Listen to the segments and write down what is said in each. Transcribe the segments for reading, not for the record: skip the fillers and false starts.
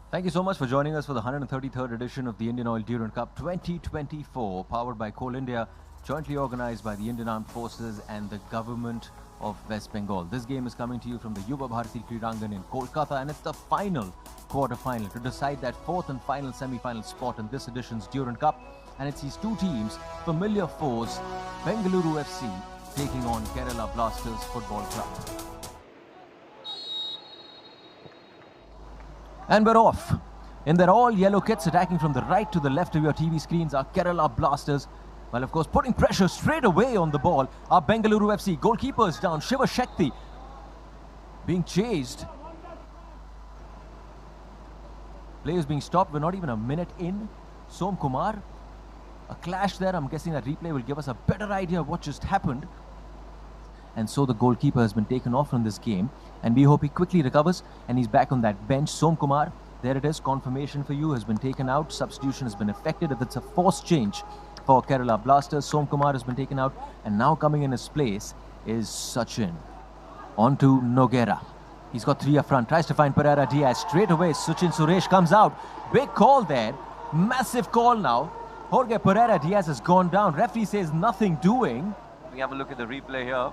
Thank you so much for joining us for the 133rd edition of the Indian Oil Durand Cup 2024, powered by Coal India, jointly organized by the Indian Armed Forces and the Government of West Bengal. This game is coming to you from the Yuva Bharati Kridangan in Kolkata, and it's the final quarter-final to decide that fourth and final semi-final spot in this edition's Durand Cup. And it's these two teams, familiar foes, Bengaluru FC taking on Kerala Blasters Football Club. And we're off. In their all-yellow kits, attacking from the right to the left of your TV screens are Kerala Blasters. Well, of course, putting pressure straight away on the ball are Bengaluru FC. Goalkeepers down, Shiva Shakti being chased. Players being stopped. We're not even a minute in. Som Kumar, a clash there. I'm guessing that replay will give us a better idea of what just happened. And so the goalkeeper has been taken off from this game, and we hope he quickly recovers and he's back on that bench. Som Kumar, there it is, confirmation for you, has been taken out. Substitution has been effected. If it's a forced change for Kerala Blasters, Som Kumar has been taken out, and now coming in his place is Sachin. On to Noguera. He's got three up front, tries to find Pereira Diaz. Straight away, Sachin Suresh comes out. Big call there, massive call now. Jorge Pereira Diaz has gone down. Referee says nothing doing. We have a look at the replay here.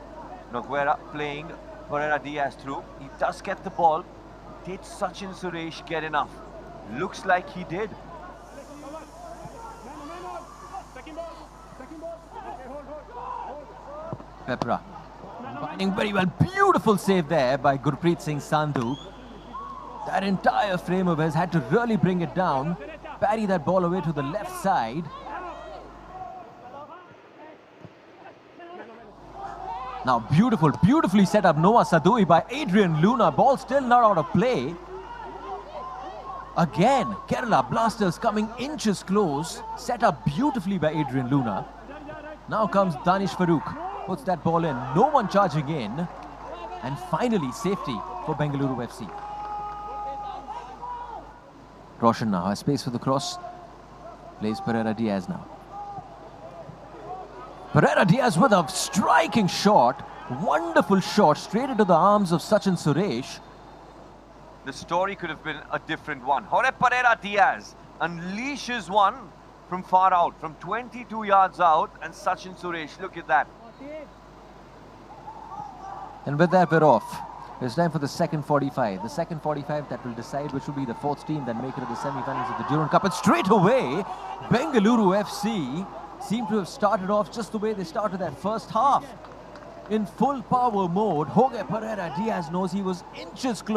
Noguera playing Pereira Diaz through. He does get the ball. Did Sachin Suresh get enough? Looks like he did. Pepra combining very well. Beautiful save there by Gurpreet Singh Sandhu. That entire frame of his had to really bring it down. Parry that ball away to the left side. Now beautifully set up Noah Sadui by Adrian Luna. Ball still not out of play. Again, Kerala Blasters coming inches close. Set up beautifully by Adrian Luna. Now comes Danish Farooq. Puts that ball in. No one charging in. And finally, safety for Bengaluru FC. Roshan now has space for the cross. Plays Pereira Diaz now. Pereira Diaz with a striking shot. Wonderful shot straight into the arms of Sachin Suresh. The story could have been a different one. Jorge Pereira Diaz unleashes one from far out, from 22 yards out, and Sachin Suresh, look at that. And with that, we're off. It's time for the second 45. The second 45 that will decide which will be the fourth team that make it to the semi-finals of the Durand Cup. And straight away, Bengaluru FC seem to have started off just the way they started that first half. In full power mode, Jorge Pereira Diaz knows he was inches close.